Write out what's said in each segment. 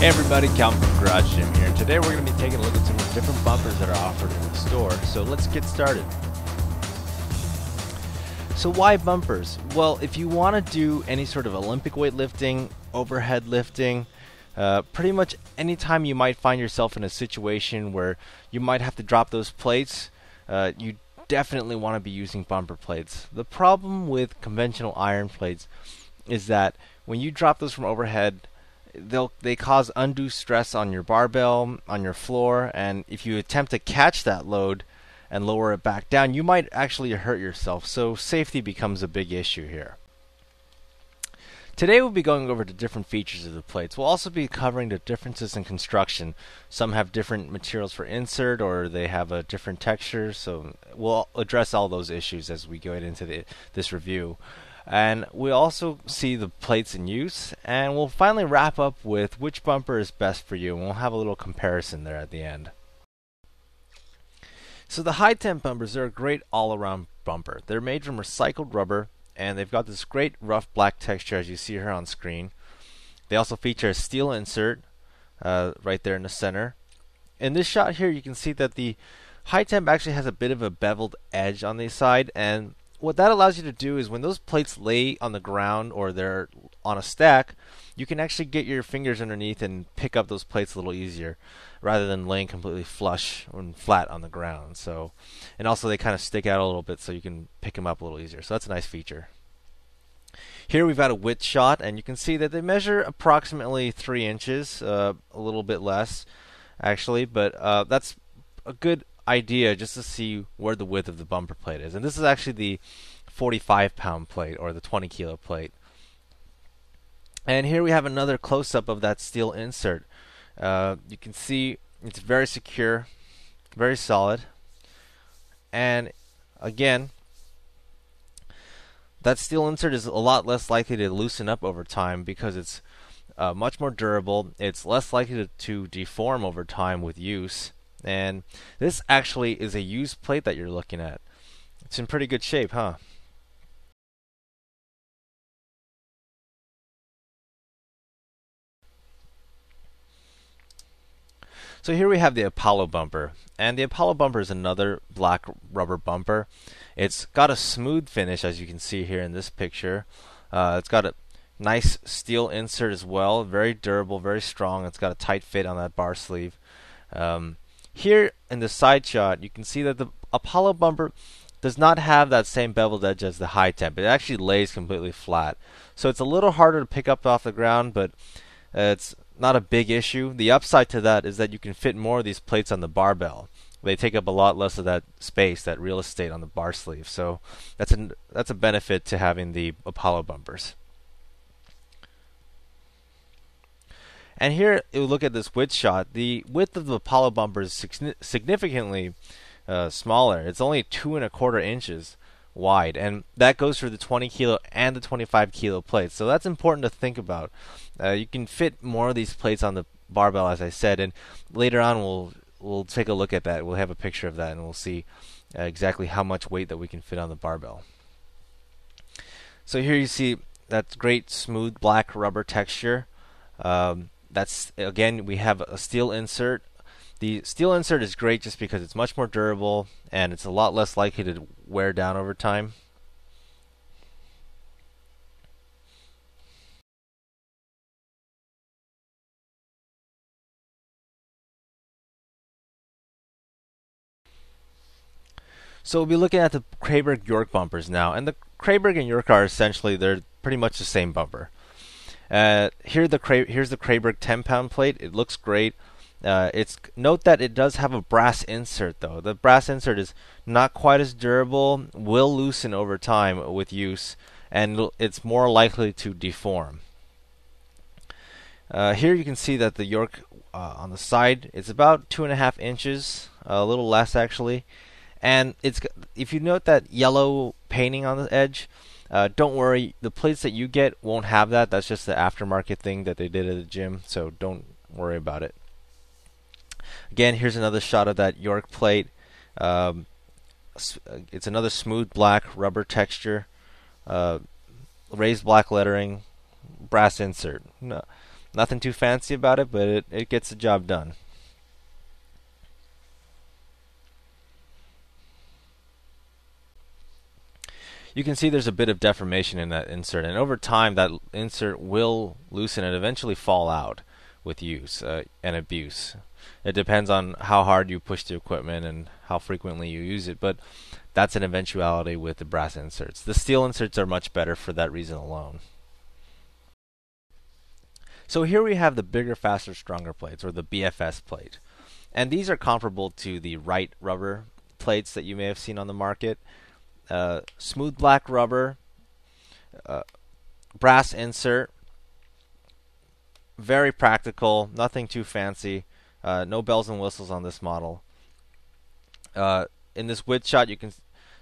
Hey everybody, Calvin from Garage Gym here. Today we're going to be taking a look at some of the different bumpers that are offered in the store. So let's get started. So why bumpers? Well, if you want to do any sort of Olympic weightlifting, overhead lifting, pretty much anytime you might find yourself in a situation where you might have to drop those plates, you definitely want to be using bumper plates. The problem with conventional iron plates is that when you drop those from overhead, they cause undue stress on your barbell, on your floor, and if you attempt to catch that load and lower it back down, you might actually hurt yourself. So safety becomes a big issue here. Today we'll be going over the different features of the plates. We'll also be covering the differences in construction. Some have different materials for insert, or they have a different texture, so we'll address all those issues as we go into this review. And we'll also see the plates in use, and we'll finally wrap up with which bumper is best for you, and we'll have a little comparison there at the end. So the Hi-Temp bumpers are a great all-around bumper. They're made from recycled rubber, and they've got this great rough black texture as you see here on screen. They also feature a steel insert right there in the center. In this shot here, you can see that the Hi-Temp actually has a bit of a beveled edge on the side, and what that allows you to do is when those plates lay on the ground or they're on a stack, you can actually get your fingers underneath and pick up those plates a little easier rather than laying completely flush and flat on the ground. So, and also they kind of stick out a little bit so you can pick them up a little easier. So that's a nice feature. Here we've got a width shot, and you can see that they measure approximately 3 inches, a little bit less actually, but that's a good idea just to see where the width of the bumper plate is. And this is actually the 45-pound plate or the 20-kilo plate. And here we have another close-up of that steel insert. You can see it's very secure, very solid, and again, that steel insert is a lot less likely to loosen up over time because it's much more durable. It's less likely to deform over time with use. And this actually is a used plate that you're looking at. It's in pretty good shape, huh? So here we have the Apollo bumper. And the Apollo bumper is another black rubber bumper. It's got a smooth finish, as you can see here in this picture. It's got a nice steel insert as well. Very durable, very strong. It's got a tight fit on that bar sleeve. Here in the side shot, you can see that the Apollo bumper does not have that same beveled edge as the Hi-Temp. It actually lays completely flat. So it's a little harder to pick up off the ground, but it's not a big issue. The upside to that is that you can fit more of these plates on the barbell. They take up a lot less of that space, that real estate on the bar sleeve. So that's a benefit to having the Apollo bumpers. And here, you look at this width shot. The width of the Apollo bumper is significantly smaller. It's only 2¼ inches wide, and that goes for the 20-kilo and the 25-kilo plates. So that's important to think about. You can fit more of these plates on the barbell, as I said, and later on we'll take a look at that. We'll have a picture of that, and we'll see exactly how much weight that we can fit on the barbell. So here you see that great smooth black rubber texture. That's again, we have a steel insert. The steel insert is great just because it's much more durable and it's a lot less likely to wear down over time. So we'll be looking at the Kraiburg York bumpers now, and the Kraiburg and York are essentially, they're pretty much the same bumper. Here's the Kraiburg 10-pound plate. It looks great. Note that it does have a brass insert though. The brass insert is not quite as durable, will loosen over time with use, and it's more likely to deform. Here you can see that the York on the side, it's about 2½ inches, a little less actually, and if you note that yellow painting on the edge, don't worry, the plates that you get won't have that. That's just the aftermarket thing that they did at the gym, so don't worry about it. Again, here's another shot of that York plate. It's another smooth black rubber texture, raised black lettering, brass insert. No, Nothing too fancy about it, but it gets the job done. You can see there's a bit of deformation in that insert, and over time that insert will loosen and eventually fall out with use and abuse. It depends on how hard you push the equipment and how frequently you use it, but that's an eventuality with the brass inserts. The steel inserts are much better for that reason alone. So here we have the bigger, faster, stronger plates, or the BFS plate. And these are comparable to the Wright rubber plates that you may have seen on the market. Smooth black rubber, brass insert, very practical, nothing too fancy, no bells and whistles on this model. In this width shot, you can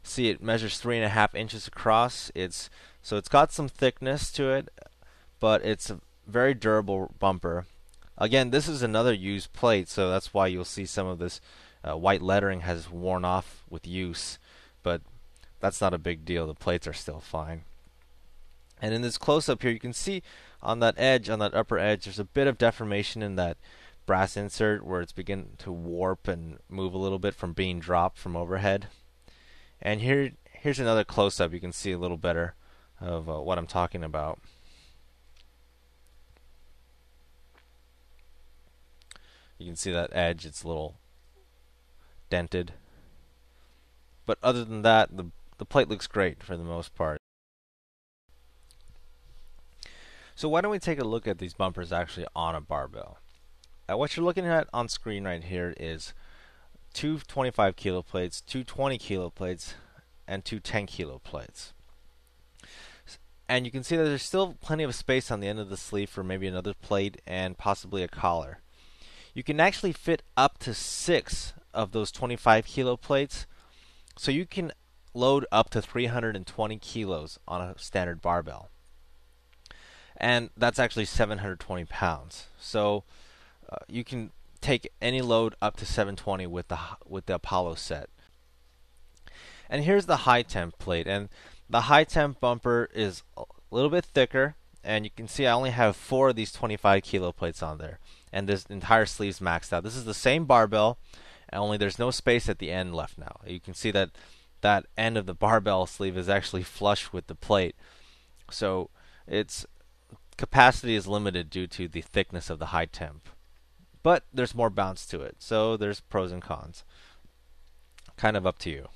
see it measures 3.5 inches across. It's got some thickness to it, but it's a very durable bumper. Again, this is another used plate, so that's why you'll see some of this white lettering has worn off with use, but that's not a big deal. The plates are still fine. And in this close-up here, you can see on that edge, on that upper edge, there's a bit of deformation in that brass insert where it's beginning to warp and move a little bit from being dropped from overhead. And here's another close-up. You can see a little better of what I'm talking about. You can see that edge, it's a little dented. But other than that, the plate looks great for the most part. So why don't we take a look at these bumpers actually on a barbell? What you're looking at on screen right here is two 25 kilo plates, two 20 kilo plates, and two 10 kilo plates. And you can see that there's still plenty of space on the end of the sleeve for maybe another plate and possibly a collar. You can actually fit up to 6 of those 25 kilo plates, so you can load up to 320 kilos on a standard barbell. And that's actually 720 pounds. So you can take any load up to 720 with the Apollo set. And here's the Hi-Temp plate, and the Hi-Temp bumper is a little bit thicker, and you can see I only have 4 of these 25 kilo plates on there, and this entire sleeve's maxed out. This is the same barbell, only there's no space at the end left now. You can see that that end of the barbell sleeve is actually flush with the plate, so its capacity is limited due to the thickness of the Hi-Temp. But there's more bounce to it, so there's pros and cons. Kind of up to you.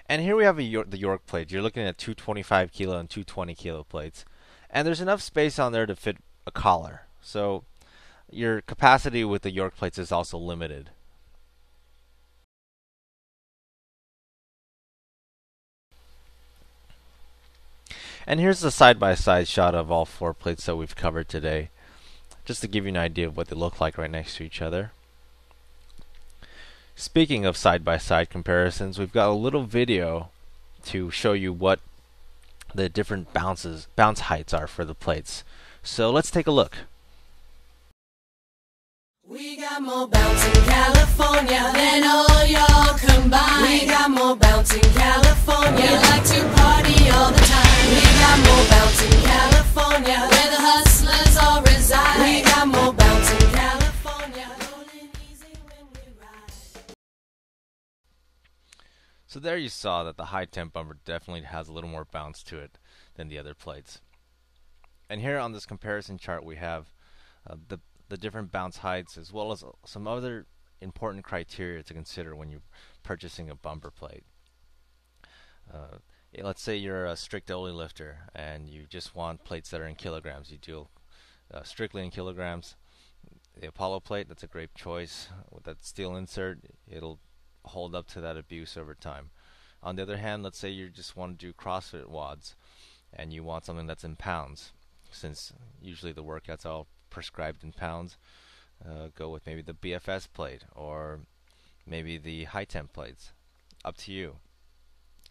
And here we have the York plate. You're looking at 225 kilo and 220 kilo plates. And there's enough space on there to fit a collar. So your capacity with the York plates is also limited. And here's the side-by-side shot of all 4 plates that we've covered today, just to give you an idea of what they look like right next to each other. Speaking of side-by-side comparisons, we've got a little video to show you what the different bounce heights are for the plates. So let's take a look. We got more bounce in California than all y'all combined. We got more bounce in California. We like to party all the time. We got more bounce in California where the hustlers all reside. We got more bounce in California. Rolling easy when we ride. So there you saw that the Hi-Temp bumper definitely has a little more bounce to it than the other plates. And here on this comparison chart we have the different bounce heights as well as some other important criteria to consider when you're purchasing a bumper plate. Let's say you're a strict dolly lifter and you just want plates that are in kilograms. You deal strictly in kilograms. The Apollo plate, that's a great choice. With that steel insert, it'll hold up to that abuse over time. On the other hand, let's say you just want to do CrossFit wads and you want something that's in pounds, since usually the workouts are all prescribed in pounds. Go with maybe the BFS plate or maybe the Hi-Temp plates. Up to you.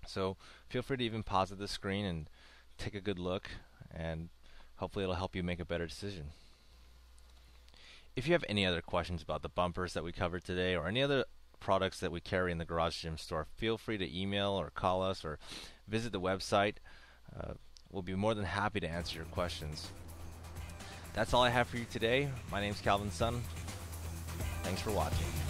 So feel free to even pause at the screen and take a good look, and hopefully it'll help you make a better decision. If you have any other questions about the bumpers that we covered today or any other products that we carry in the Garage Gym store, feel free to email or call us or visit the website. We'll be more than happy to answer your questions. That's all I have for you today. My name's Calvin Sun. Thanks for watching.